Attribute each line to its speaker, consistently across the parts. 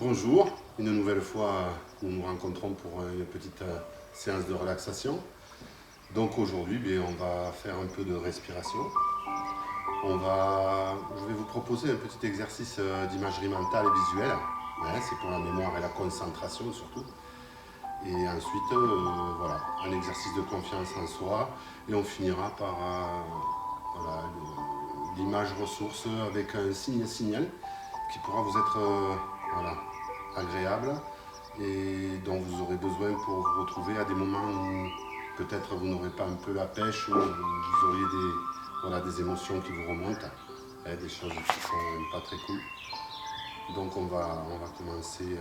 Speaker 1: Bonjour, une nouvelle fois nous nous rencontrons pour une petite séance de relaxation. Donc aujourd'hui on va faire un peu de respiration. Je vais vous proposer un petit exercice d'imagerie mentale et visuelle. C'est pour la mémoire et la concentration surtout. Et ensuite, voilà, un exercice de confiance en soi. Et on finira par l'image ressource avec un signal qui pourra vous être agréable et dont vous aurez besoin pour vous retrouver à des moments où peut-être vous n'aurez pas un peu la pêche ou vous auriez des émotions qui vous remontent, des choses qui sont pas très cool. Donc on va commencer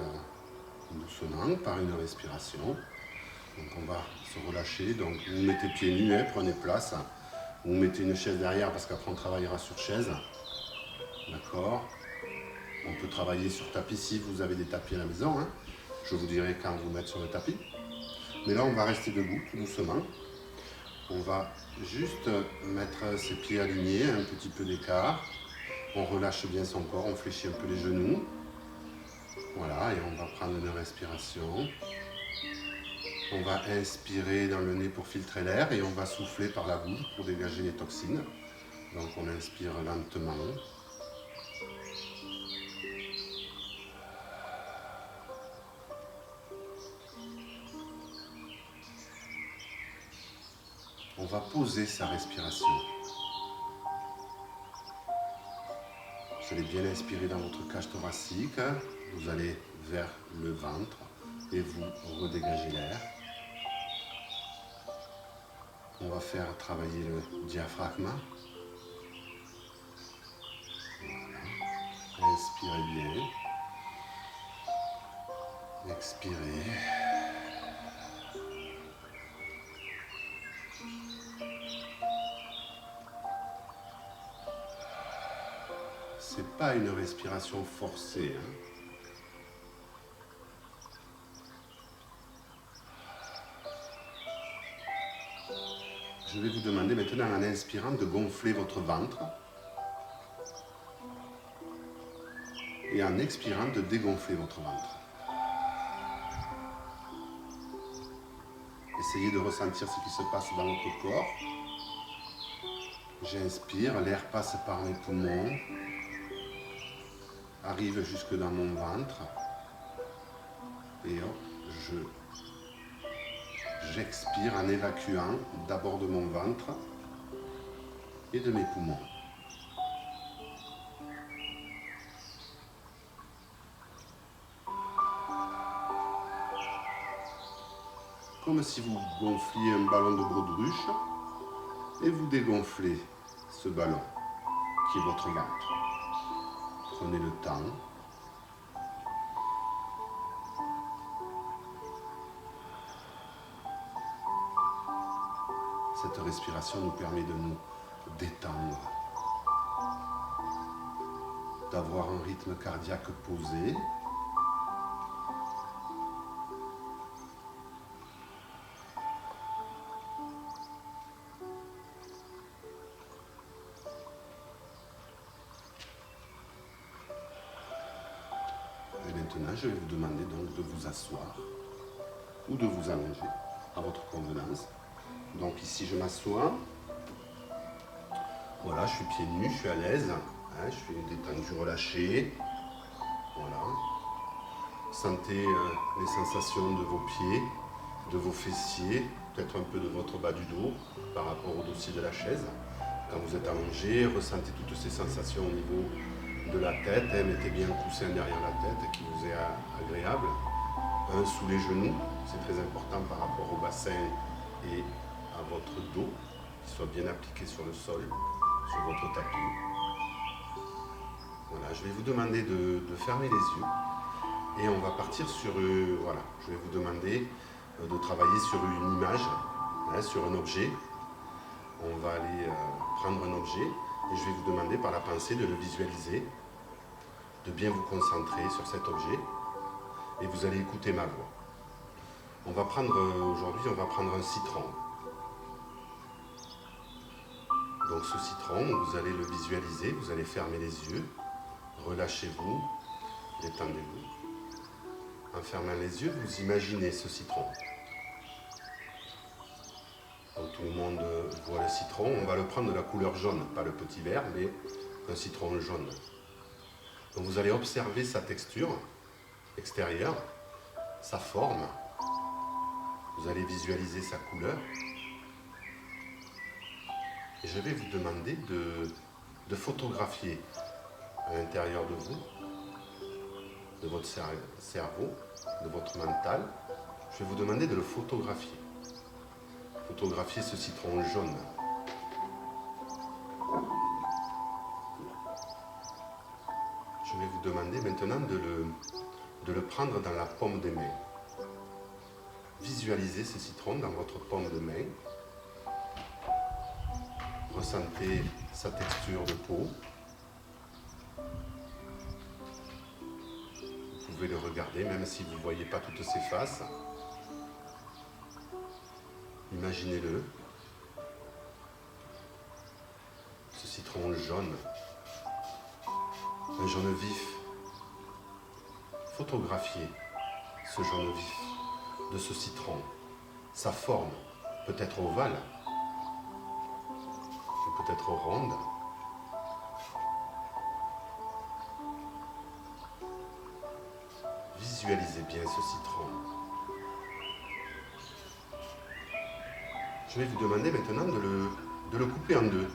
Speaker 1: doucement par une respiration. Donc on va se relâcher, donc vous mettez pieds nus, prenez place. Vous mettez une chaise derrière parce qu'après on travaillera sur chaise. D'accord. On peut travailler sur tapis si vous avez des tapis à la maison. Je vous dirai quand vous mettre sur le tapis. Mais là on va rester debout tout doucement. On va juste mettre ses pieds alignés, un petit peu d'écart. On relâche bien son corps, on fléchit un peu les genoux. Voilà, et on va prendre une respiration. On va inspirer dans le nez pour filtrer l'air et on va souffler par la bouche pour dégager les toxines. Donc on inspire lentement. On va poser sa respiration. Vous allez bien inspirer dans votre cage thoracique. Vous allez vers le ventre et vous redégagez l'air. On va faire travailler le diaphragme. Voilà. Inspirez bien. Expirez. C'est pas une respiration forcée. Je vais vous demander maintenant en inspirant de gonfler votre ventre et en expirant de dégonfler votre ventre. Essayez de ressentir ce qui se passe dans votre corps. J'inspire, l'air passe par mes poumons, arrive jusque dans mon ventre et hop, j'expire en évacuant d'abord de mon ventre et de mes poumons. Comme si vous gonfliez un ballon de baudruche et vous dégonflez ce ballon qui est votre ventre. Prenez le temps. Cette respiration nous permet de nous détendre, d'avoir un rythme cardiaque posé. Et maintenant, je vais vous demander donc de vous asseoir ou de vous allonger à votre convenance. Donc ici, je m'assois. Voilà, je suis pieds nus, je suis à l'aise. Je suis détendu, relâché. Voilà. Sentez les sensations de vos pieds, de vos fessiers, peut-être un peu de votre bas du dos par rapport au dossier de la chaise. Quand vous êtes allongé, ressentez toutes ces sensations au niveau de la tête. Mettez bien un coussin derrière la tête qui vous est agréable. Un sous les genoux, c'est très important par rapport au bassin et à votre dos, qui soit bien appliqué sur le sol, sur votre tapis. Voilà, je vais vous demander de fermer les yeux et on va partir sur, je vais vous demander de travailler sur une image, sur un objet. On va aller prendre un objet et je vais vous demander par la pensée de le visualiser, de bien vous concentrer sur cet objet et vous allez écouter ma voix. Aujourd'hui, on va prendre un citron. Donc ce citron, vous allez le visualiser, vous allez fermer les yeux, relâchez-vous, détendez-vous. En fermant les yeux, vous imaginez ce citron. Donc tout le monde voit le citron. On va le prendre de la couleur jaune, pas le petit vert, mais un citron jaune. Donc vous allez observer sa texture extérieure, sa forme. Vous allez visualiser sa couleur. Et je vais vous demander de photographier à l'intérieur de vous, de votre cerveau, de votre mental. Je vais vous demander de le photographier. Photographier ce citron jaune. Je vais vous demander maintenant de le prendre dans la paume des mains. Visualisez ce citron dans votre paume de main. Ressentez sa texture de peau. Vous pouvez le regarder même si vous ne voyez pas toutes ses faces. Imaginez-le. Ce citron jaune. Un jaune vif. Photographiez ce jaune vif de ce citron. Sa forme peut être ovale, peut être ronde. Visualisez bien ce citron. Je vais vous demander maintenant de le couper en deux.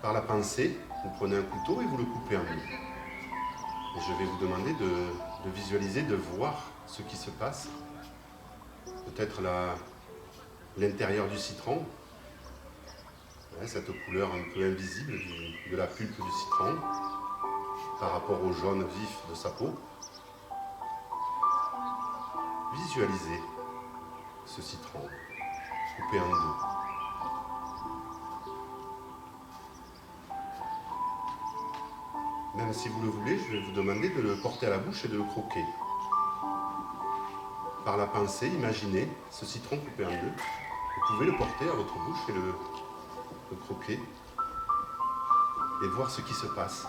Speaker 1: Par la pensée, vous prenez un couteau et vous le coupez en deux. Et je vais vous demander de visualiser, de voir ce qui se passe. Peut-être l'intérieur du citron, cette couleur un peu invisible de la pulpe du citron par rapport au jaune vif de sa peau. Visualisez ce citron coupé en deux. Même si vous le voulez, je vais vous demander de le porter à la bouche et de le croquer. Par la pensée, imaginez ce citron coupé en deux. Vous pouvez le porter à votre bouche et le croquer et voir ce qui se passe,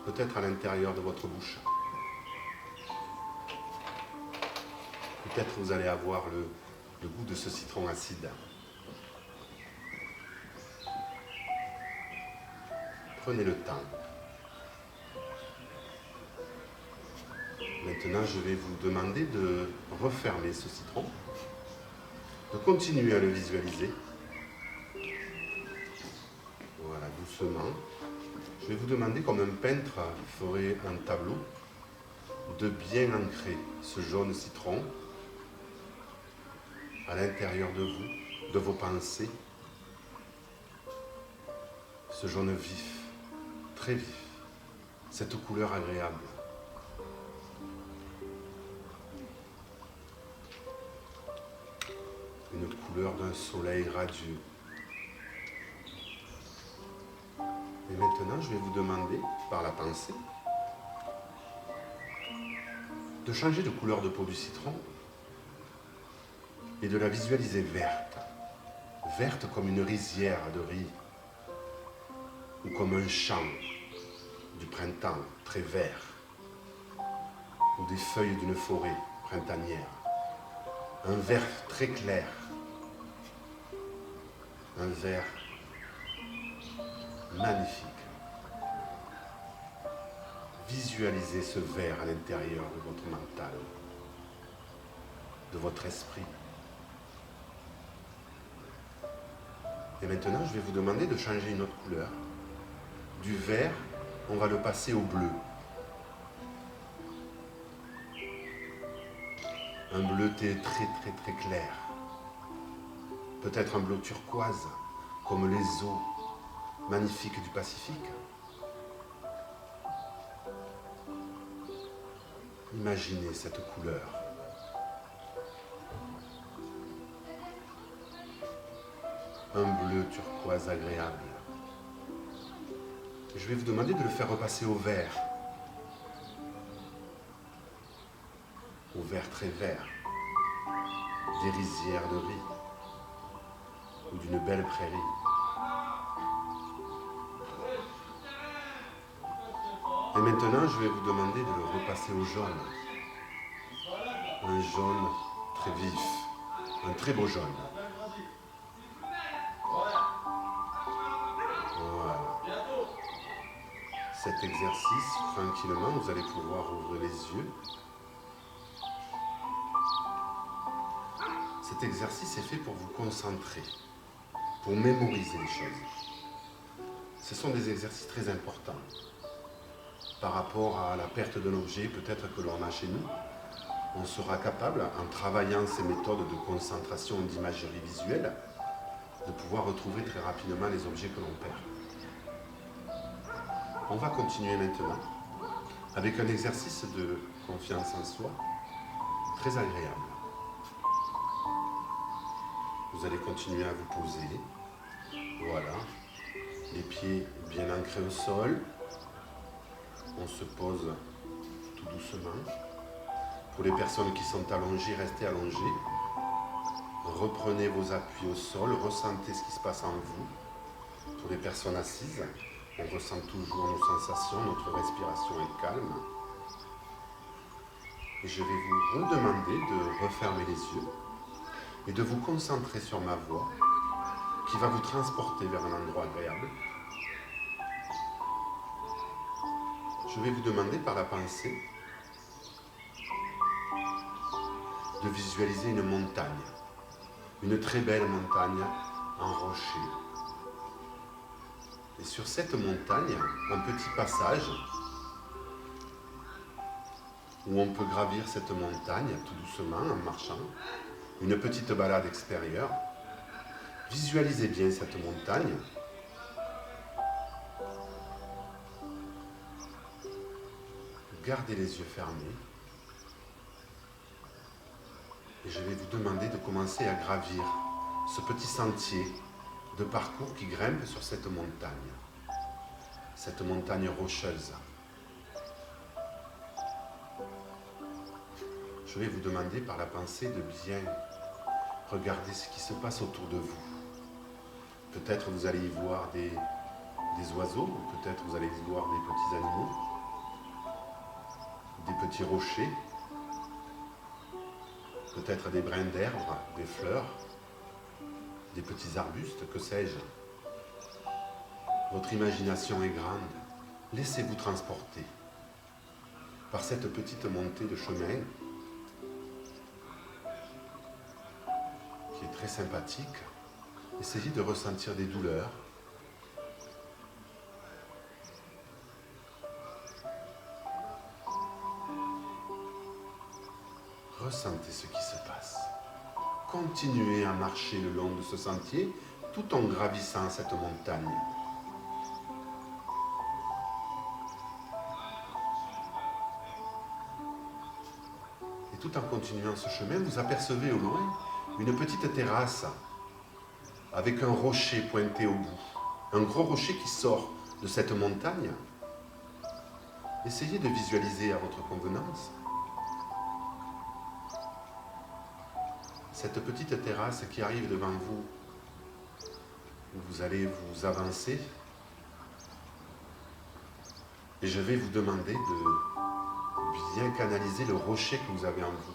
Speaker 1: peut-être à l'intérieur de votre bouche. Peut-être vous allez avoir le goût de ce citron acide. Prenez le temps. Maintenant, je vais vous demander de refermer ce citron, de continuer à le visualiser. Voilà, doucement. Je vais vous demander, comme un peintre ferait un tableau, de bien ancrer ce jaune citron à l'intérieur de vous, de vos pensées. Ce jaune vif, très vif, cette couleur agréable. Une couleur d'un soleil radieux. Et maintenant, je vais vous demander, par la pensée, de changer de couleur de peau du citron et de la visualiser verte. Verte comme une rizière de riz ou comme un champ du printemps très vert ou des feuilles d'une forêt printanière. Un vert très clair, un vert magnifique. Visualisez ce vert à l'intérieur de votre mental, de votre esprit. Et maintenant, je vais vous demander de changer une autre couleur. Du vert, on va le passer au bleu. Un bleuté très très très clair. Peut-être un bleu turquoise, comme les eaux magnifiques du Pacifique. Imaginez cette couleur. Un bleu turquoise agréable. Je vais vous demander de le faire repasser au vert. Au vert très vert. Des rizières de riz. Ou d'une belle prairie. Et maintenant, je vais vous demander de le repasser au jaune. un jaune très vif, un très beau jaune. Voilà. Cet exercice, tranquillement, vous allez pouvoir ouvrir les yeux. Cet exercice est fait pour vous concentrer, pour mémoriser les choses. Ce sont des exercices très importants par rapport à la perte d'un objet, peut-être que l'on a chez nous. On sera capable, en travaillant ces méthodes de concentration d'imagerie visuelle, de pouvoir retrouver très rapidement les objets que l'on perd. On va continuer maintenant avec un exercice de confiance en soi très agréable. Vous allez continuer à vous poser. Voilà. Les pieds bien ancrés au sol. On se pose tout doucement. Pour les personnes qui sont allongées, restez allongées. Reprenez vos appuis au sol, ressentez ce qui se passe en vous. Pour les personnes assises, on ressent toujours nos sensations, notre respiration est calme. Et je vais vous redemander de refermer les yeux et de vous concentrer sur ma voix qui va vous transporter vers un endroit agréable. Je vais vous demander par la pensée de visualiser une montagne, une très belle montagne en rocher. Et sur cette montagne, un petit passage où on peut gravir cette montagne tout doucement en marchant, une petite balade extérieure. Visualisez bien cette montagne. Gardez les yeux fermés. Et je vais vous demander de commencer à gravir ce petit sentier de parcours qui grimpe sur cette montagne rocheuse. Je vais vous demander par la pensée de bien regarder ce qui se passe autour de vous. Peut-être vous allez y voir des oiseaux, peut-être vous allez y voir des petits animaux, des petits rochers, peut-être des brins d'herbe, des fleurs, des petits arbustes, que sais-je. Votre imagination est grande. Laissez-vous transporter par cette petite montée de chemin qui est très sympathique. Essayez de ressentir des douleurs. Ressentez ce qui se passe. Continuez à marcher le long de ce sentier tout en gravissant cette montagne. Et tout en continuant ce chemin, vous apercevez au loin une petite terrasse avec un rocher pointé au bout. Un gros rocher qui sort de cette montagne. Essayez de visualiser à votre convenance cette petite terrasse qui arrive devant vous, où vous allez vous avancer. Et je vais vous demander de bien canaliser le rocher que vous avez en vous,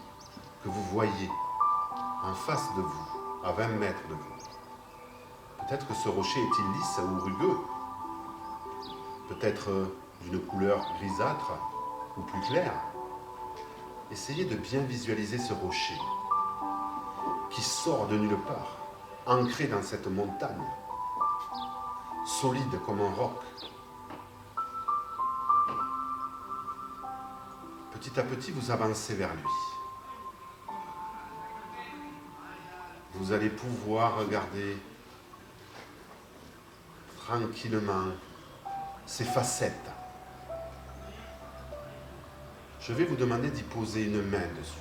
Speaker 1: que vous voyez en face de vous, à 20 mètres de vous. Peut-être que ce rocher est-il lisse ou rugueux, peut-être d'une couleur grisâtre ou plus claire. Essayez de bien visualiser ce rocher qui sort de nulle part, ancré dans cette montagne, solide comme un roc. Petit à petit, vous avancez vers lui. Vous allez pouvoir regarder tranquillement ses facettes. Je vais vous demander d'y poser une main dessus.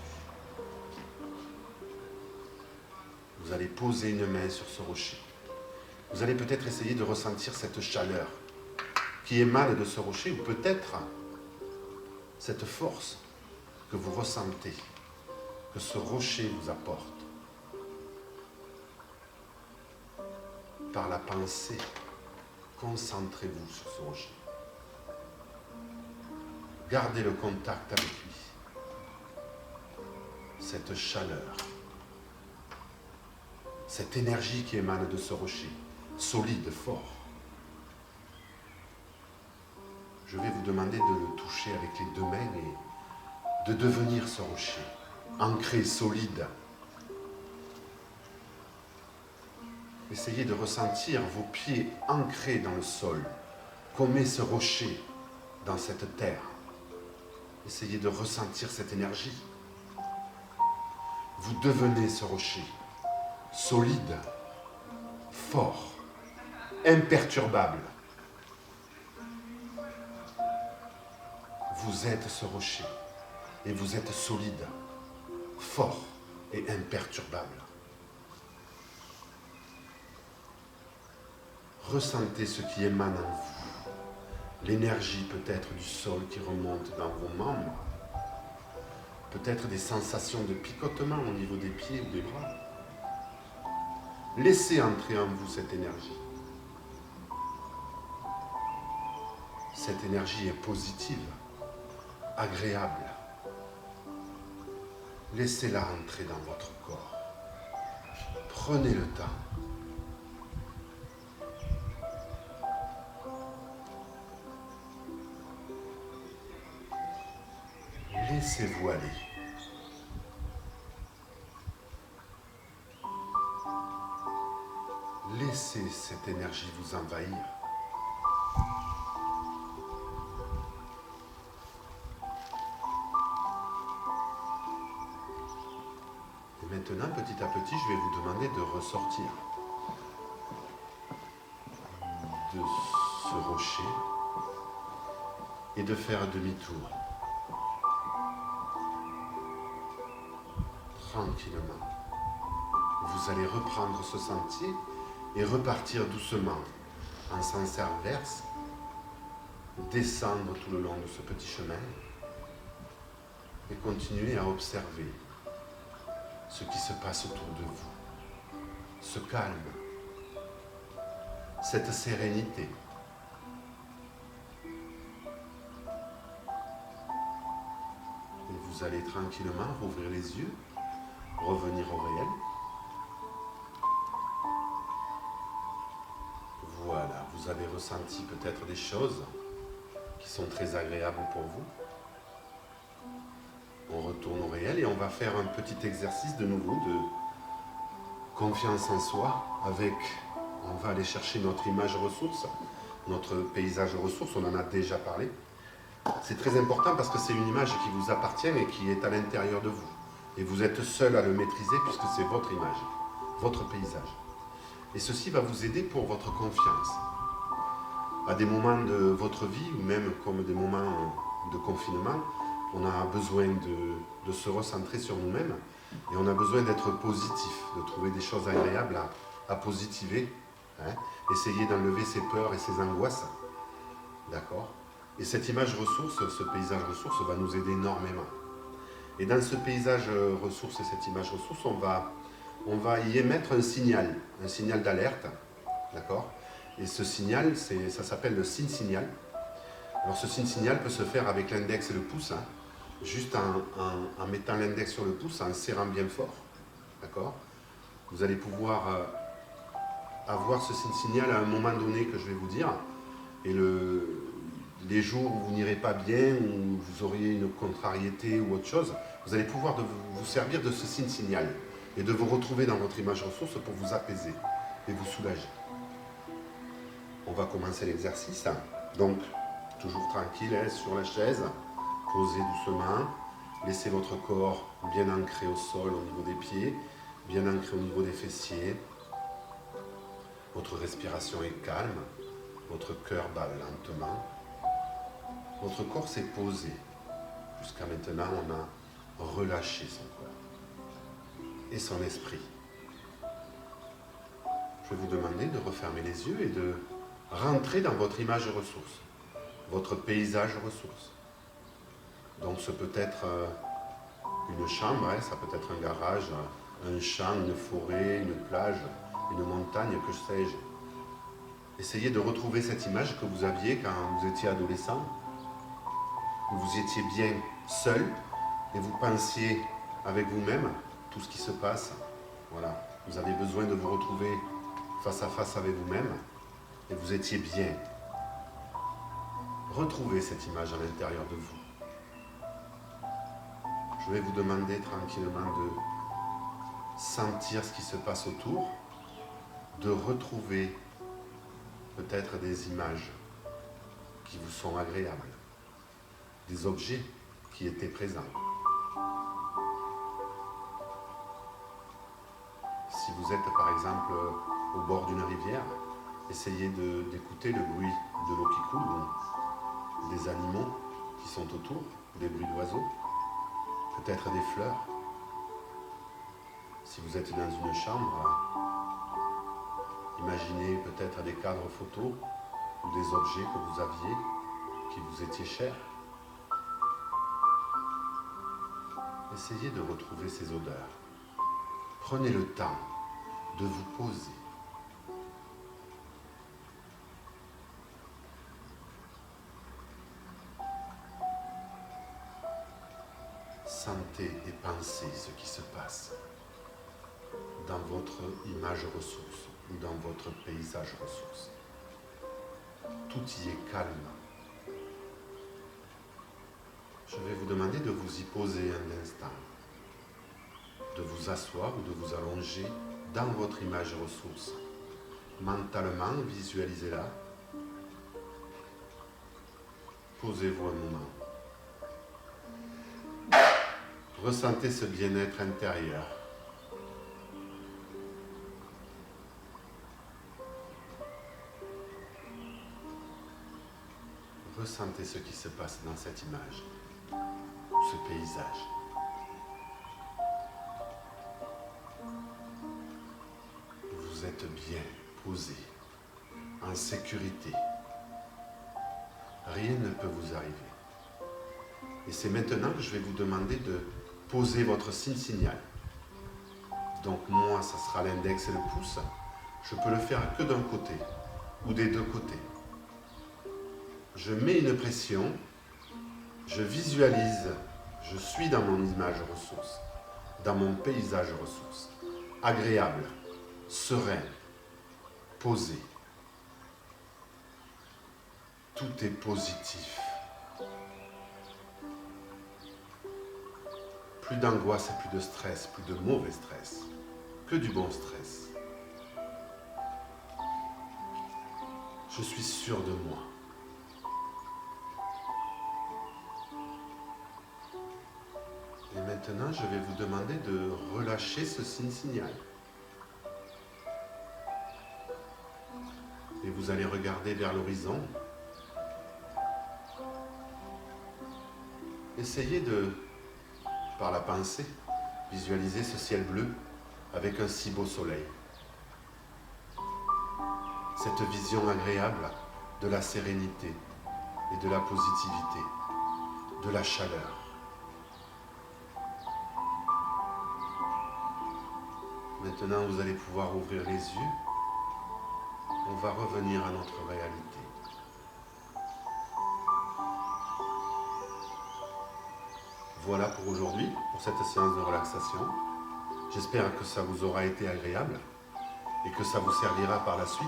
Speaker 1: Vous allez poser une main sur ce rocher. Vous allez peut-être essayer de ressentir cette chaleur qui émane de ce rocher, ou peut-être cette force que vous ressentez, que ce rocher vous apporte. Par la pensée, concentrez-vous sur ce rocher. Gardez le contact avec lui. cette chaleur, cette énergie qui émane de ce rocher, solide, fort. Je vais vous demander de le toucher avec les deux mains et de devenir ce rocher, ancré, solide. Essayez de ressentir vos pieds ancrés dans le sol, comme est ce rocher dans cette terre. Essayez de ressentir cette énergie. Vous devenez ce rocher, solide, fort, imperturbable. Vous êtes ce rocher et vous êtes solide, fort et imperturbable. Ressentez ce qui émane en vous, l'énergie peut-être du sol qui remonte dans vos membres, peut-être des sensations de picotement au niveau des pieds ou des bras. Laissez entrer en vous cette énergie. Cette énergie est positive, agréable. Laissez-la entrer dans votre corps. Prenez le temps. Laissez-vous aller. Laissez cette énergie vous envahir. Et maintenant, petit à petit, je vais vous demander de ressortir de ce rocher et de faire demi-tour. Tranquillement. Vous allez reprendre ce sentier et repartir doucement en sens inverse, descendre tout le long de ce petit chemin et continuer à observer ce qui se passe autour de vous. Ce calme, cette sérénité. Et vous allez tranquillement rouvrir les yeux, revenir au réel. Voilà, vous avez ressenti peut-être des choses qui sont très agréables pour vous. On retourne au réel et on va faire un petit exercice de nouveau de confiance en soi avec, on va aller chercher notre image ressource, notre paysage ressource, on en a déjà parlé. C'est très important parce que c'est une image qui vous appartient et qui est à l'intérieur de vous. Et vous êtes seul à le maîtriser puisque c'est votre image, votre paysage. Et ceci va vous aider pour votre confiance. À des moments de votre vie, ou même comme des moments de confinement, on a besoin de se recentrer sur nous-mêmes et on a besoin d'être positif, de trouver des choses agréables à positiver. Hein. Essayez d'enlever ses peurs et ses angoisses. D'accord ? Et cette image ressource, ce paysage ressource va nous aider énormément. Et dans ce paysage ressource et cette image ressource, on va y émettre un signal d'alerte. D'accord ? Et ce signal, ça s'appelle le signe-signal. Alors ce signe-signal peut se faire avec l'index et le pouce, hein, juste en mettant l'index sur le pouce, en serrant bien fort. D'accord ? Vous allez pouvoir avoir ce signe-signal à un moment donné que je vais vous dire. Et les jours où vous n'irez pas bien, où vous auriez une contrariété ou autre chose, vous allez pouvoir vous servir de ce signe-signal et de vous retrouver dans votre image ressource pour vous apaiser et vous soulager. On va commencer l'exercice. Donc, toujours tranquille, hein, sur la chaise, posez doucement, laissez votre corps bien ancré au sol au niveau des pieds, bien ancré au niveau des fessiers. Votre respiration est calme, votre cœur bat lentement. Votre corps s'est posé. Jusqu'à maintenant, on a relâché son corps et son esprit. Je vais vous demander de refermer les yeux et de rentrer dans votre image ressource, votre paysage ressource. Donc ce peut être une chambre, hein, ça peut être un garage, un champ, une forêt, une plage, une montagne, que sais-je. Essayez de retrouver cette image que vous aviez quand vous étiez adolescent, où vous étiez bien seul et vous pensiez avec vous-même tout ce qui se passe. Voilà. Vous avez besoin de vous retrouver face à face avec vous-même et vous étiez bien. Retrouvez cette image à l'intérieur de vous. Je vais vous demander tranquillement de sentir ce qui se passe autour, de retrouver peut-être des images qui vous sont agréables, des objets qui étaient présents. Si vous êtes par exemple au bord d'une rivière, essayez d'écouter le bruit de l'eau qui coule, ou des animaux qui sont autour, des bruits d'oiseaux, peut-être des fleurs. Si vous êtes dans une chambre, imaginez peut-être des cadres photos ou des objets que vous aviez, qui vous étaient chers. Essayez de retrouver ces odeurs. Prenez le temps de vous poser. Sentez et pensez ce qui se passe dans votre image ressource ou dans votre paysage ressource. Tout y est calme. Je vais vous demander de vous y poser un instant, de vous asseoir ou de vous allonger dans votre image ressource. Mentalement, visualisez-la. Posez-vous un moment. Ressentez ce bien-être intérieur. Ressentez ce qui se passe dans cette image, ce paysage. Vous êtes bien posé, en sécurité. Rien ne peut vous arriver. Et c'est maintenant que je vais vous demander de poser votre signe signal. Donc moi, ça sera l'index et le pouce. Je peux le faire que d'un côté ou des deux côtés. Je mets une pression, je visualise, je suis dans mon image ressource, dans mon paysage ressource, agréable, serein, posé. Tout est positif. Plus d'angoisse et plus de stress, plus de mauvais stress, que du bon stress. Je suis sûr de moi. Et maintenant, je vais vous demander de relâcher ce signe signal. Et vous allez regarder vers l'horizon. Essayez de, par la pensée, visualiser ce ciel bleu avec un si beau soleil. Cette vision agréable de la sérénité et de la positivité, de la chaleur. Maintenant, vous allez pouvoir ouvrir les yeux. On va revenir à notre réalité. Voilà pour aujourd'hui, pour cette séance de relaxation. J'espère que ça vous aura été agréable et que ça vous servira par la suite.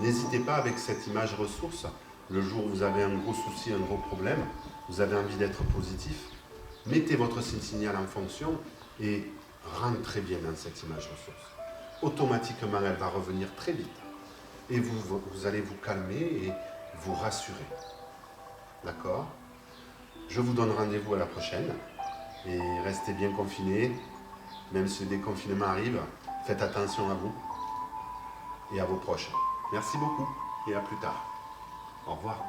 Speaker 1: N'hésitez pas avec cette image ressource. Le jour où vous avez un gros souci, un gros problème, vous avez envie d'être positif, mettez votre signe signal en fonction et rentrez bien dans cette image ressource. Automatiquement, elle va revenir très vite. Et vous allez vous calmer et vous rassurer. D'accord ? Je vous donne rendez-vous à la prochaine. Et restez bien confinés. Même si le déconfinement arrive, faites attention à vous et à vos proches. Merci beaucoup et à plus tard. Au revoir.